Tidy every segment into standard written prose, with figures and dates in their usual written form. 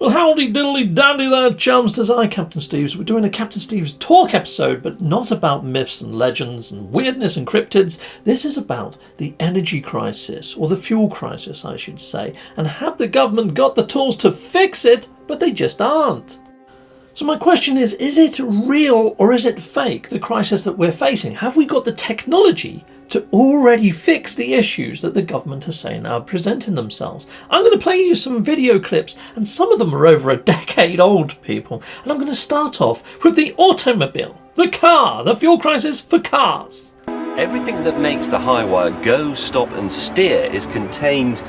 Well, howdy diddly dandy there, chums. Tis I, Captain Steves. We're doing a Captain Steves talk episode, but not about myths and legends and weirdness and cryptids. This is about the energy crisis, or the fuel crisis, I should say. And have the government got the tools to fix it? But they just aren't. So my question is it real or is it fake, the crisis that we're facing? Have we got the technology to already fix the issues that the government is saying are presenting themselves? I'm going to play you some video clips, and some of them are over a decade old, people. And I'm going to start off with the automobile, the car, the fuel crisis for cars. Everything that makes the Highwire go, stop and steer is contained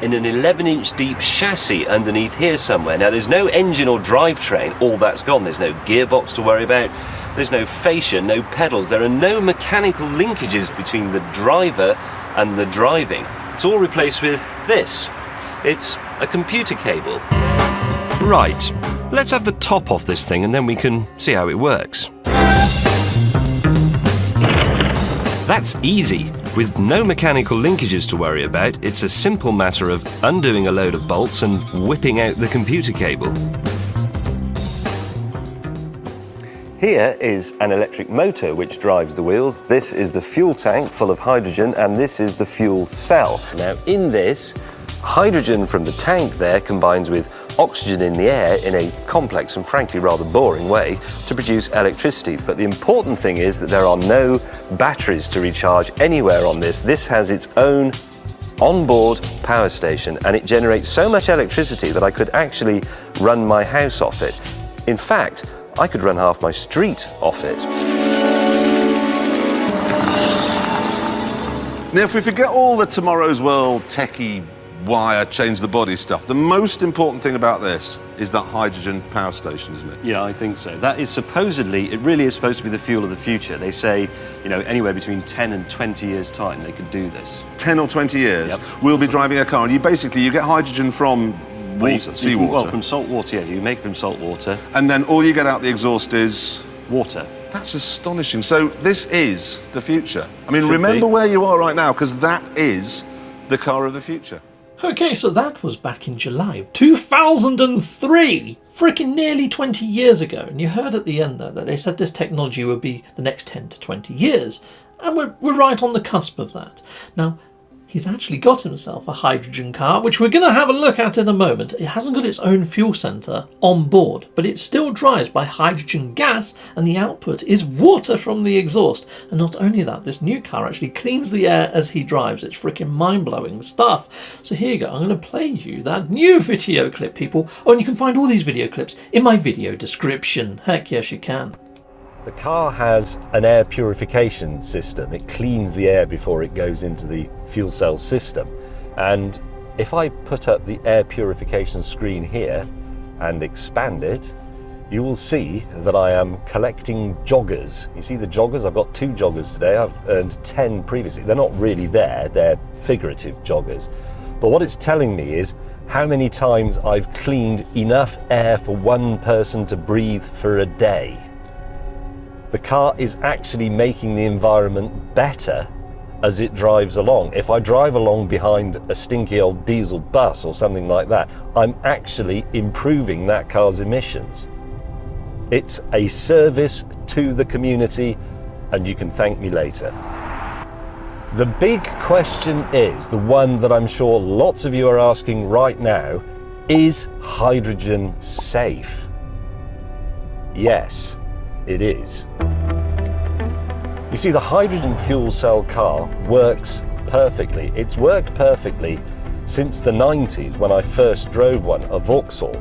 in an 11-inch deep chassis underneath here somewhere. Now there's no engine or drivetrain, all that's gone. There's no gearbox to worry about. There's no fascia, no pedals. There are no mechanical linkages between the driver and the driving. It's all replaced with this. It's a computer cable. Right, let's have the top off this thing and then we can see how it works. That's easy. With no mechanical linkages to worry about, it's a simple matter of undoing a load of bolts and whipping out the computer cable. Here is an electric motor which drives the wheels. This is the fuel tank full of hydrogen, and this is the fuel cell. Now in this, hydrogen from the tank there combines with oxygen in the air in a complex and frankly rather boring way to produce electricity. But the important thing is that there are no batteries to recharge anywhere on this. This has its own onboard power station, and it generates so much electricity that I could actually run my house off it. In fact, I could run half my street off it. Now, if we forget all the tomorrow's world techie wire change the body stuff, the most important thing about this is that hydrogen power station, isn't it? Yeah, I think so. That is supposedly, it really is supposed to be the fuel of the future. They say, you know, anywhere between 10 and 20 years' time they could do this. 10 or 20 years, yep. We'll be driving a car, and you get hydrogen from water, seawater. Well, from salt water, yeah, you make from salt water. And then all you get out the exhaust is water. That's astonishing. So this is the future. I mean, remember where you are right now, because that is the car of the future. Okay, so that was back in July of 2003, freaking nearly 20 years ago. And you heard at the end there that they said this technology would be the next 10 to 20 years. And we're right on the cusp of that. Now, he's actually got himself a hydrogen car, which we're going to have a look at in a moment. It hasn't got its own fuel centre on board, but it still drives by hydrogen gas, and the output is water from the exhaust. And not only that, this new car actually cleans the air as he drives. It's freaking mind-blowing stuff. So here you go. I'm going to play you that new video clip, people. Oh, and you can find all these video clips in my video description. Heck yes, you can. The car has an air purification system. It cleans the air before it goes into the fuel cell system. And if I put up the air purification screen here and expand it, you will see that I am collecting joggers. You see the joggers? I've got 2 joggers today. I've earned 10 previously. They're not really there, they're figurative joggers. But what it's telling me is how many times I've cleaned enough air for one person to breathe for a day. The car is actually making the environment better as it drives along. If I drive along behind a stinky old diesel bus or something like that, I'm actually improving that car's emissions. It's a service to the community, and you can thank me later. The big question is, the one that I'm sure lots of you are asking right now, is hydrogen safe? Yes, it is. You see, the hydrogen fuel cell car works perfectly. It's worked perfectly since the 90s when I first drove one, a Vauxhall.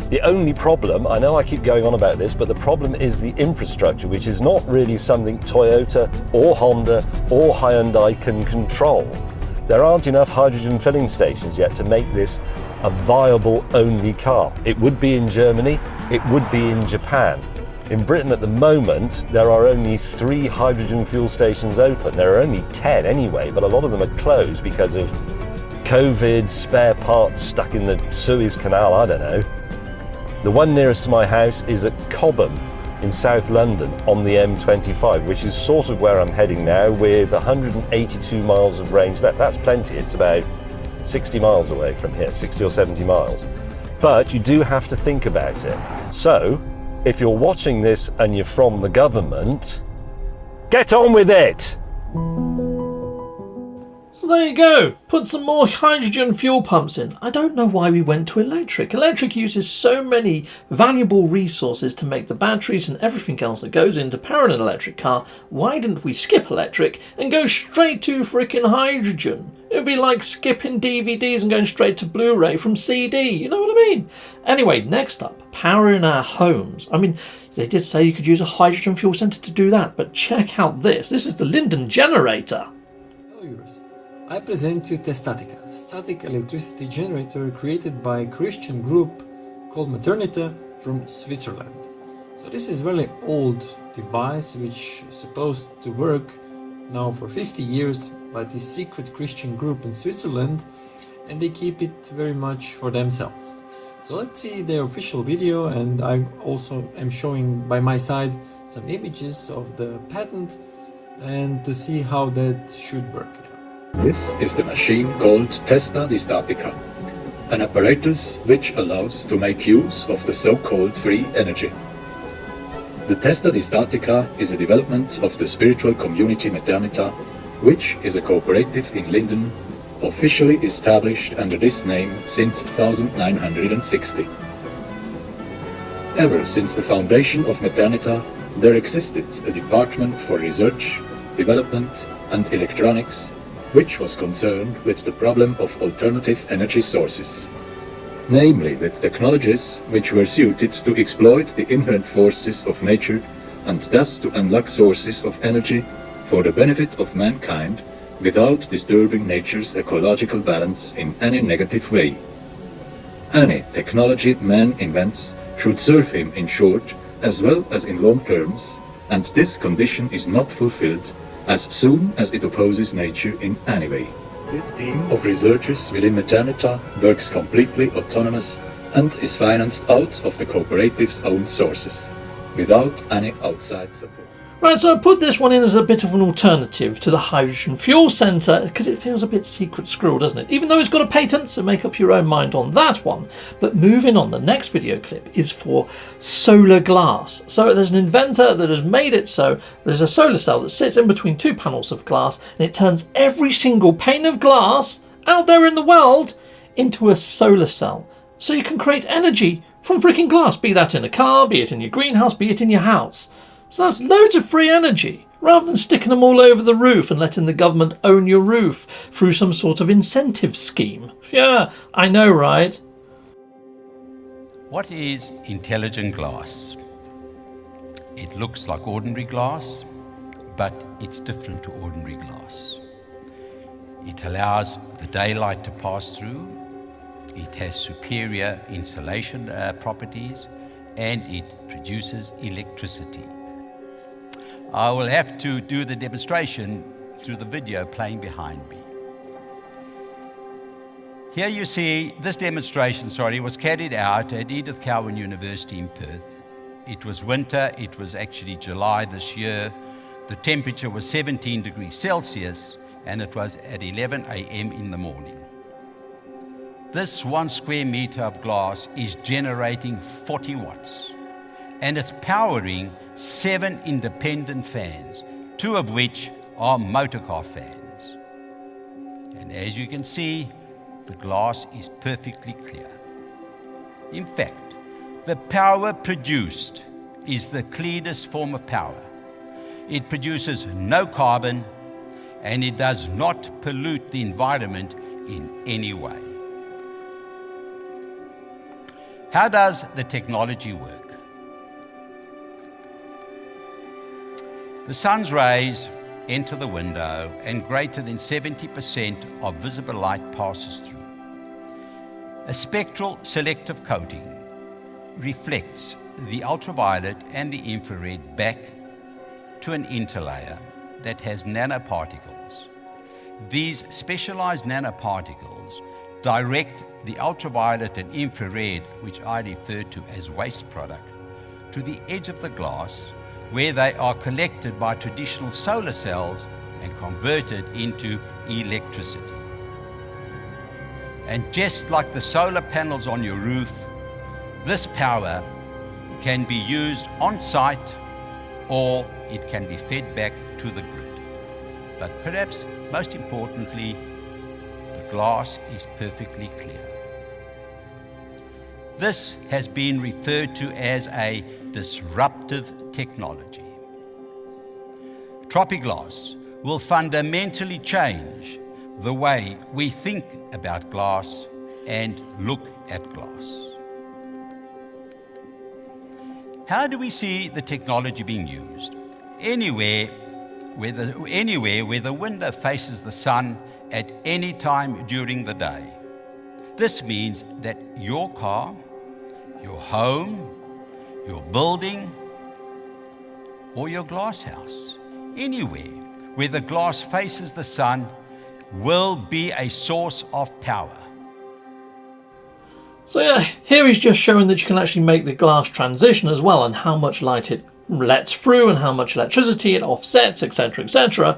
The only problem, I know I keep going on about this, but the problem is the infrastructure, which is not really something Toyota or Honda or Hyundai can control. There aren't enough hydrogen filling stations yet to make this a viable only car. It would be in Germany, it would be in Japan. In Britain at the moment, there are only 3 hydrogen fuel stations open. There are only 10 anyway, but a lot of them are closed because of COVID, spare parts stuck in the Suez Canal, I don't know. The one nearest to my house is at Cobham in South London on the M25, which is sort of where I'm heading now with 182 miles of range left. That's plenty. It's about 60 miles away from here, 60 or 70 miles. but you do have to think about it. So, if you're watching this and you're from the government, get on with it! So there you go, put some more hydrogen fuel pumps in. I don't know why we went to electric. Electric uses so many valuable resources to make the batteries and everything else that goes into powering an electric car. Why didn't we skip electric and go straight to freaking hydrogen? It would be like skipping DVDs and going straight to Blu-ray from CD, you know what I mean? Anyway, next up, powering our homes. I mean, they did say you could use a hydrogen fuel center to do that, but check out this. This is the Linden generator. Hello viewers, I present you Testatica, static electricity generator created by a Christian group called Maternita from Switzerland. So this is a really old device which is supposed to work now for 50 years by this secret Christian group in Switzerland, and they keep it very much for themselves. So let's see their official video, and I also am showing by my side some images of the patent and to see how that should work. This is the machine called Testatica, an apparatus which allows to make use of the so-called free energy. The Testatica is a development of the spiritual community Maternita, which is a cooperative in Linden, officially established under this name since 1960. Ever since the foundation of Maternita, there existed a department for research, development and electronics, which was concerned with the problem of alternative energy sources, namely with technologies which were suited to exploit the inherent forces of nature and thus to unlock sources of energy for the benefit of mankind without disturbing nature's ecological balance in any negative way. Any technology man invents should serve him in short as well as in long terms, and this condition is not fulfilled as soon as it opposes nature in any way. This team of researchers within Maternita works completely autonomous and is financed out of the cooperative's own sources, without any outside support. Right, so I put this one in as a bit of an alternative to the hydrogen fuel center because it feels a bit secret squirrel, doesn't it? Even though it's got a patent, so make up your own mind on that one. But moving on, the next video clip is for solar glass. So there's an inventor that has made it so there's a solar cell that sits in between two panels of glass, and it turns every single pane of glass out there in the world into a solar cell. So you can create energy from freaking glass, be that in a car, be it in your greenhouse, be it in your house. So that's loads of free energy, rather than sticking them all over the roof and letting the government own your roof through some sort of incentive scheme. Yeah, I know, right? What is intelligent glass? It looks like ordinary glass, but it's different to ordinary glass. It allows the daylight to pass through, it has superior insulation properties, and it produces electricity. I will have to do the demonstration through the video playing behind me. Here you see this demonstration, was carried out at Edith Cowan University in Perth. It was winter, it was actually July this year. The temperature was 17 degrees Celsius and it was at 11 a.m. in the morning. This 1 square meter of glass is generating 40 watts and it's powering 7 independent fans, 2 of which are motorcar fans. And as you can see, the glass is perfectly clear. In fact, the power produced is the cleanest form of power. It produces no carbon and it does not pollute the environment in any way. How does the technology work? The sun's rays enter the window and greater than 70% of visible light passes through. A spectral selective coating reflects the ultraviolet and the infrared back to an interlayer that has nanoparticles. These specialized nanoparticles direct the ultraviolet and infrared, which I refer to as waste product, to the edge of the glass where they are collected by traditional solar cells and converted into electricity. And just like the solar panels on your roof, This power can be used on site or it can be fed back to the grid. But perhaps most importantly, the glass is perfectly clear. This has been referred to as a disruptive technology. Tropiglass will fundamentally change the way we think about glass and look at glass. How do we see the technology being used? Anywhere where the window faces the sun at any time during the day. This means that your car, your home, your building, or your glass house, anywhere where the glass faces the sun, will be a source of power. So yeah, here he's just showing that you can actually make the glass transition as well, and how much light it lets through and how much electricity it offsets, etc, etc.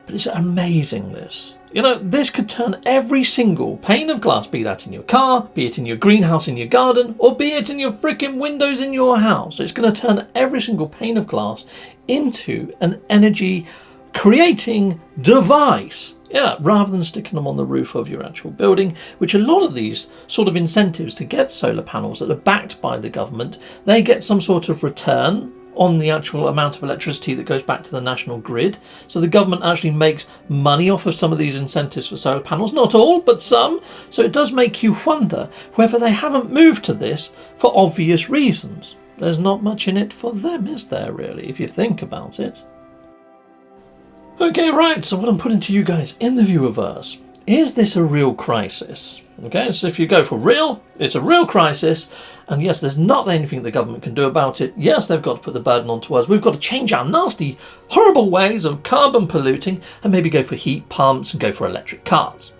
But it's amazing, this. You know, this could turn every single pane of glass, be that in your car, be it in your greenhouse in your garden, or be it in your freaking windows in your house. It's going to turn every single pane of glass into an energy creating device. Yeah, rather than sticking them on the roof of your actual building, which a lot of these sort of incentives to get solar panels that are backed by the government, they get some sort of return on the actual amount of electricity that goes back to the national grid. So the government actually makes money off of some of these incentives for solar panels. Not all, but some. So it does make you wonder whether they haven't moved to this for obvious reasons. There's not much in it for them, is there, really, if you think about it? Okay, right, so what I'm putting to you guys in the viewerverse, is this a real crisis? Okay, so if you go for real, it's a real crisis, and yes, there's not anything the government can do about it. Yes, they've got to put the burden onto us. We've got to change our nasty, horrible ways of carbon polluting and maybe go for heat pumps and go for electric cars.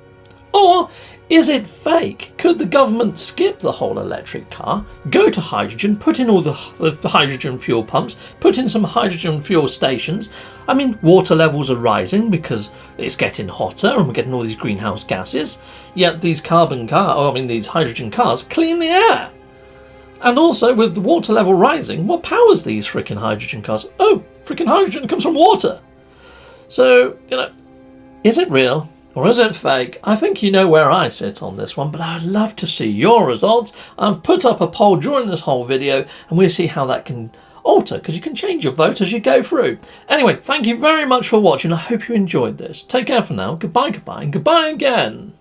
Or is it fake? Could the government skip the whole electric car, go to hydrogen, put in all the hydrogen fuel pumps, put in some hydrogen fuel stations? I mean, water levels are rising because it's getting hotter and we're getting all these greenhouse gases. Yet these these hydrogen cars clean the air. And also, with the water level rising, what powers these freaking hydrogen cars? Oh, freaking hydrogen comes from water. So, you know, is it real? Or is it fake? I think you know where I sit on this one, but I'd love to see your results. I've put up a poll during this whole video, and we'll see how that can alter, because you can change your vote as you go through. Anyway, thank you very much for watching. I hope you enjoyed this. Take care for now. Goodbye, goodbye, and goodbye again.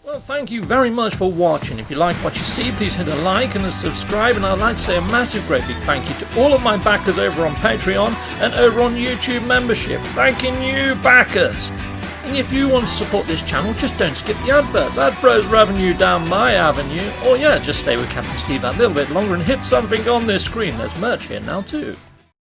Well, thank you very much for watching. If you like what you see, please hit a like and a subscribe, and I'd like to say a massive, great big thank you to all of my backers over on Patreon and over on YouTube membership. Thanking you, backers. And if you want to support this channel, just don't skip the adverts. That throws revenue down my avenue. Or yeah, just stay with Captain Steve that little bit longer and hit something on this screen. There's merch here now too.